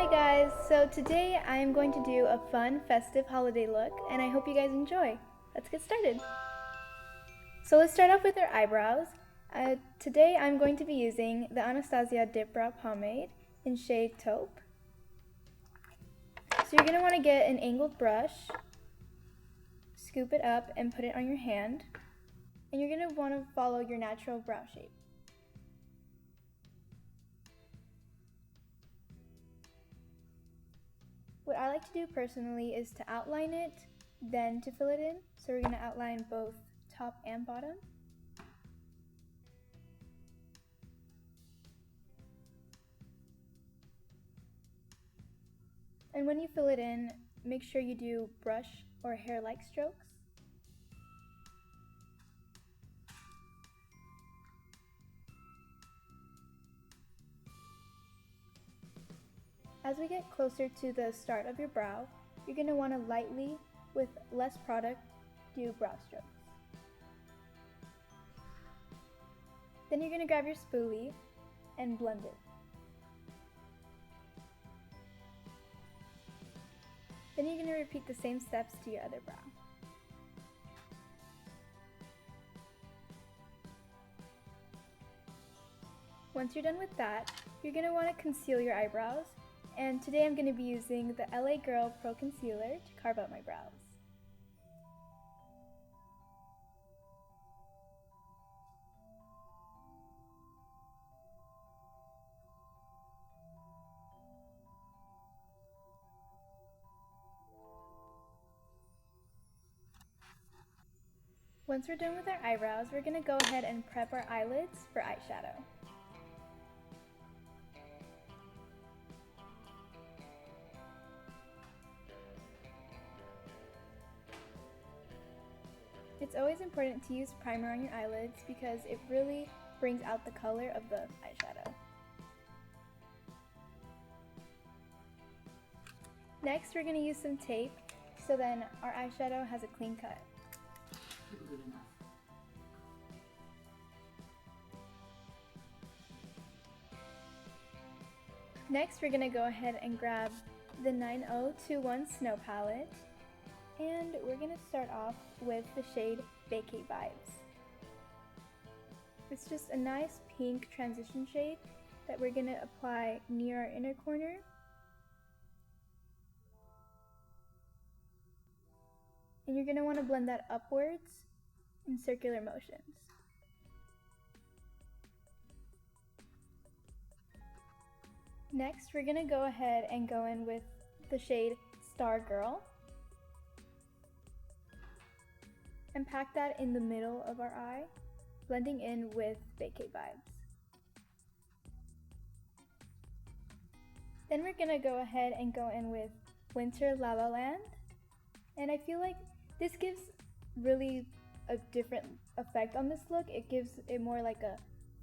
guys, so today I am going to do a fun festive holiday look and I hope you guys enjoy. Let's get started. So let's start off with our eyebrows. Today I'm going to be using the Anastasia Dip Brow Pomade in shade Taupe. So you're going to want to get an angled brush, scoop it up and put it on your hand, and you're going to want to follow your natural brow shape. What I like to do personally is to outline it, then to fill it in. So we're going to outline both top and bottom. And when you fill it in, make sure you do brush or hair-like strokes. As we get closer to the start of your brow, you're going to want to lightly, with less product, do brow strokes. Then you're going to grab your spoolie and blend it. Then you're going to repeat the same steps to your other brow. Once you're done with that, you're going to want to conceal your eyebrows. And today I'm going to be using the LA Girl Pro Concealer to carve out my brows. Once we're done with our eyebrows, we're going to go ahead and prep our eyelids for eyeshadow. It's always important to use primer on your eyelids because it really brings out the color of the eyeshadow. Next, we're going to use some tape so then our eyeshadow has a clean cut. Good enough. Next, we're going to go ahead and grab the 9021 Snow Palette. And we're going to start off with the shade Vacay Vibes. It's just a nice pink transition shade that we're going to apply near our inner corner. And you're going to want to blend that upwards in circular motions. Next, we're going to go ahead and go in with the shade Star Girl. And pack that in the middle of our eye, blending in with Vacay Vibes. Then we're going to go ahead and go in with Winter La La Land. And I feel like this gives really a different effect on this look. It gives it more like a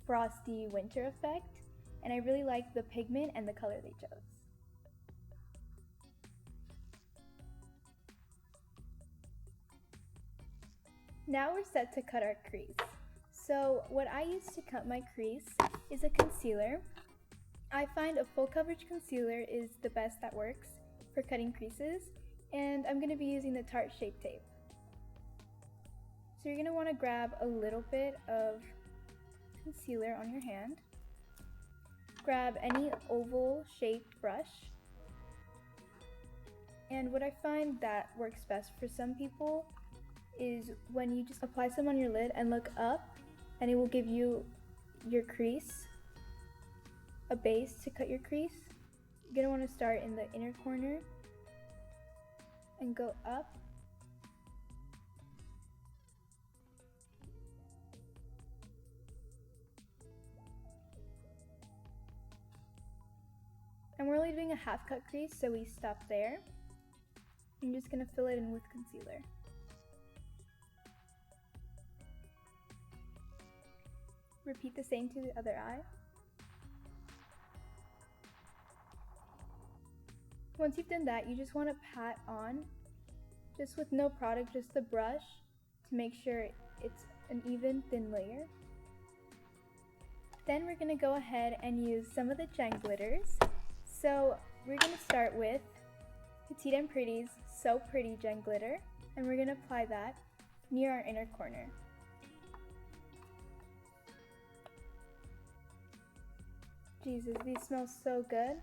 frosty winter effect. And I really like the pigment and the color they chose. Now we're set to cut our crease. So what I use to cut my crease is a concealer. I find a full coverage concealer is the best that works for cutting creases, and I'm going to be using the Tarte Shape Tape. So you're going to want to grab a little bit of concealer on your hand. Grab any oval shaped brush. And what I find that works best for some people is when you just apply some on your lid and look up, and it will give you your crease, a base to cut your crease. You're going to want to start in the inner corner and go up. And we're only doing a half cut crease, so we stop there. I'm just going to fill it in with concealer. Repeat the same to the other eye. Once you've done that, you just want to pat on, just with no product, just the brush, to make sure it's an even thin layer. Then we're going to go ahead and use some of the gem glitters. So we're going to start with Petite and Pretty's So Pretty Gen Glitter, and we're going to apply that near our inner corner. Jesus, these smell so good.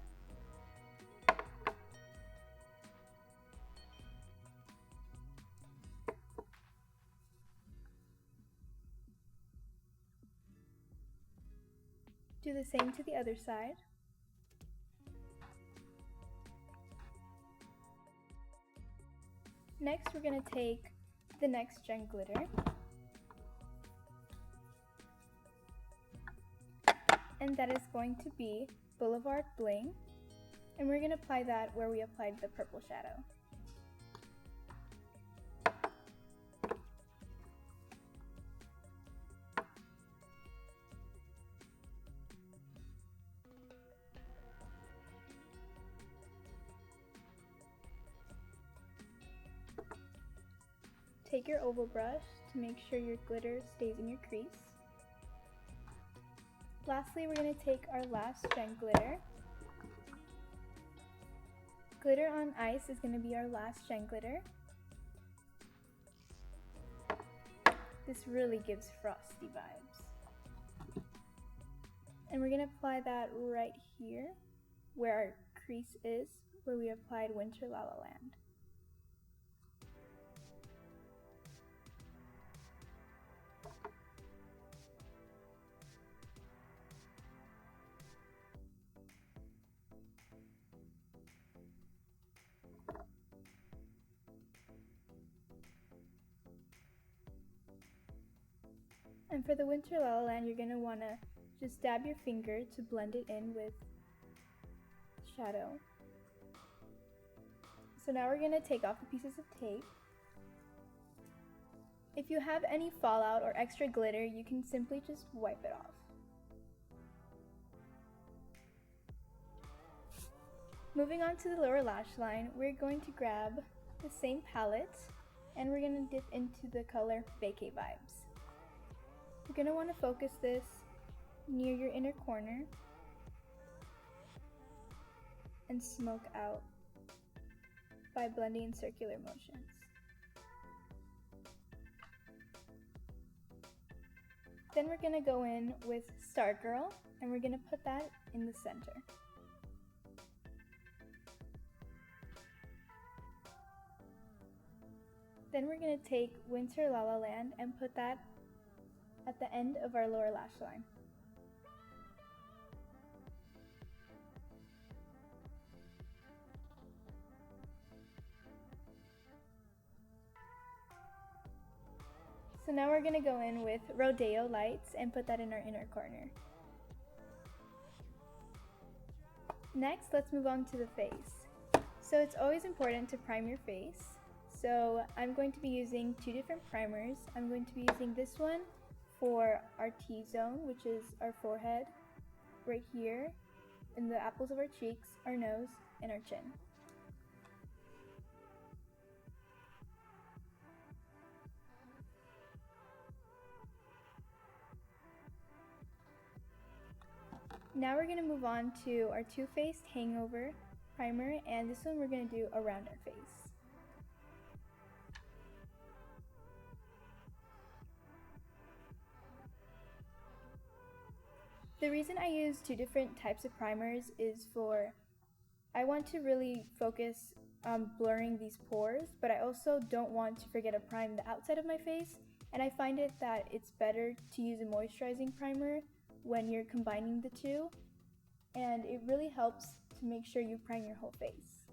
Do the same to the other side. Next, we're going to take the next Gen Glitter and that is going to be Boulevard Bling, and we're going to apply that where we applied the purple shadow. Take your oval brush to make sure your glitter stays in your crease. Lastly, we're going to take our last Gen Glitter. Glitter on Ice is going to be our last Gen Glitter. This really gives frosty vibes. And we're going to apply that right here, where our crease is, where we applied Winter La La Land. And for the Winter La La Land, you're going to want to just dab your finger to blend it in with shadow. So now we're going to take off the pieces of tape. If you have any fallout or extra glitter, you can simply just wipe it off. Moving on to the lower lash line, we're going to grab the same palette and we're going to dip into the color Vacay Vibes. You're going to want to focus this near your inner corner and smoke out by blending in circular motions. Then we're going to go in with Stargirl and we're going to put that in the center. Then we're going to take Winter La La Land and put that at the end of our lower lash line. So now we're going to go in with Rodeo Lights and put that in our inner corner. Next, let's move on to the face. So it's always important to prime your face. So I'm going to be using two different primers. I'm going to be using this one for our T-zone, which is our forehead, right here, in the apples of our cheeks, our nose, and our chin. Now we're going to move on to our Too Faced Hangover primer, and this one we're going to do around our face. The reason I use two different types of primers is I want to really focus on blurring these pores, but I also don't want to forget to prime the outside of my face, and I find it that it's better to use a moisturizing primer when you're combining the two, and it really helps to make sure you prime your whole face.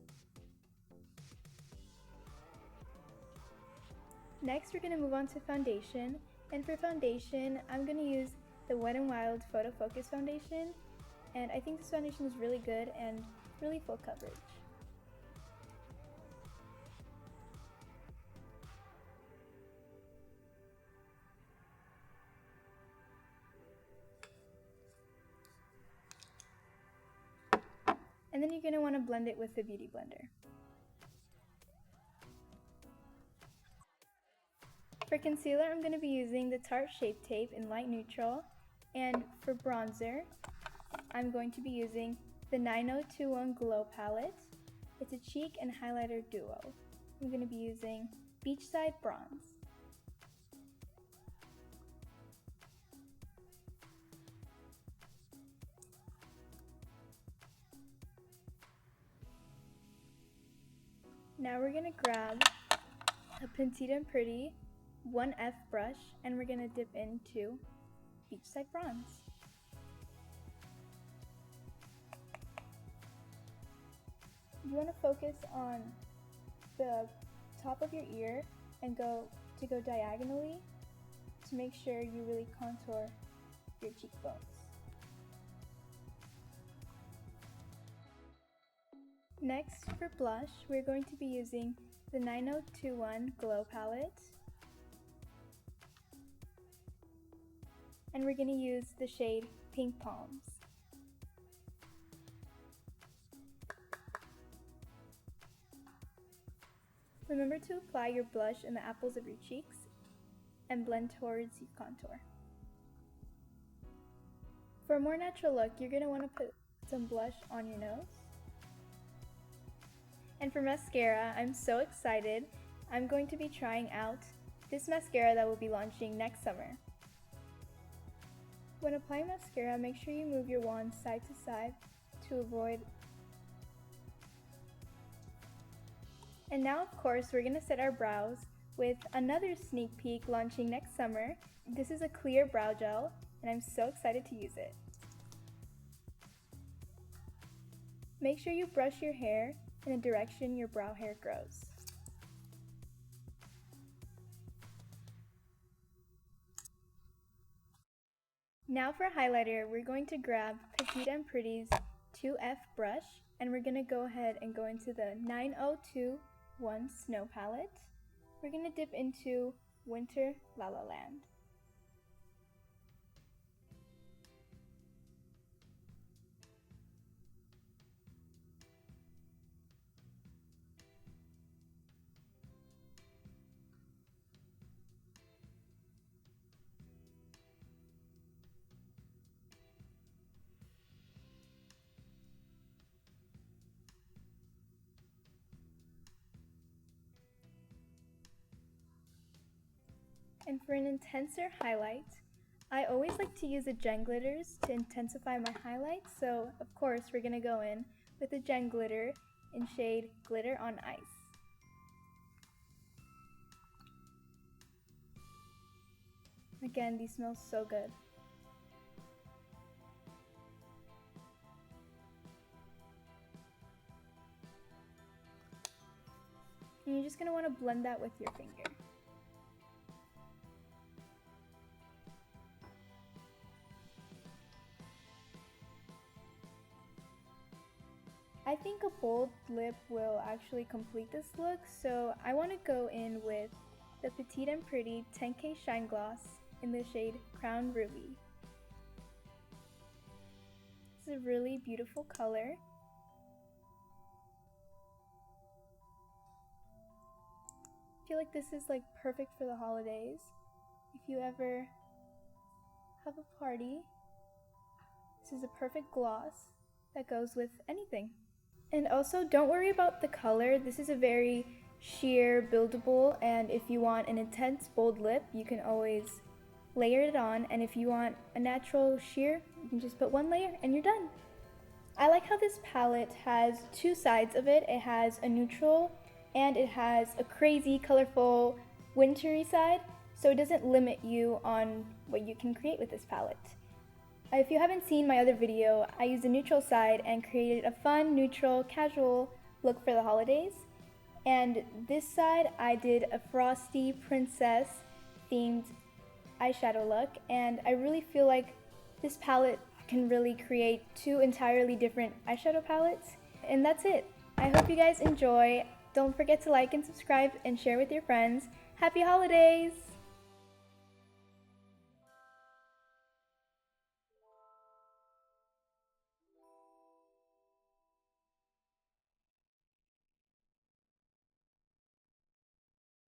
Next, we're going to move on to foundation, and for foundation, I'm going to use the Wet n Wild Photo Focus Foundation, and I think this foundation is really good and really full coverage. And then you're going to want to blend it with the Beauty Blender. For concealer, I'm going to be using the Tarte Shape Tape in light neutral, and for bronzer, I'm going to be using the 9021 Glow palette. It's a cheek and highlighter duo. I'm going to be using Beachside Bronze. Now we're going to grab a Petite and Pretty 1F brush and we're going to dip into Beachside Bronze. You want to focus on the top of your ear and go diagonally to make sure you really contour your cheekbones. Next, for blush, we're going to be using the 9021 Glow palette. And we're going to use the shade Pink Palms. Remember to apply your blush in the apples of your cheeks and blend towards your contour. For a more natural look, you're going to want to put some blush on your nose. And for mascara, I'm so excited. I'm going to be trying out this mascara that will be launching next summer. When applying mascara, make sure you move your wand side to side to avoid. And now, of course, we're going to set our brows with another sneak peek launching next summer. This is a clear brow gel, and I'm so excited to use it. Make sure you brush your hair in the direction your brow hair grows. Now for highlighter, we're going to grab Petite and Pretty's 2F brush, and we're going to go ahead and go into the 9021 Snow palette. We're going to dip into Winter La La Land. And for an intenser highlight, I always like to use the Gem Glitters to intensify my highlights, so of course we're going to go in with the Gem Glitter in shade Glitter on Ice. Again, these smell so good. And you're just going to want to blend that with your finger. I think a bold lip will actually complete this look, so I want to go in with the Petite and Pretty 10K Shine Gloss in the shade Crown Ruby. This is a really beautiful color. I feel like this is like perfect for the holidays. If you ever have a party, this is a perfect gloss that goes with anything. And also, don't worry about the color. This is a very sheer, buildable, and if you want an intense, bold lip, you can always layer it on, and if you want a natural sheer, you can just put one layer and you're done. I like how this palette has two sides of it. It has a neutral and it has a crazy, colorful, wintry side, so it doesn't limit you on what you can create with this palette. If you haven't seen my other video, I used the neutral side and created a fun, neutral, casual look for the holidays. And this side, I did a frosty princess themed eyeshadow look, and I really feel like this palette can really create two entirely different eyeshadow palettes. And that's it. I hope you guys enjoy. Don't forget to like and subscribe and share with your friends. Happy holidays!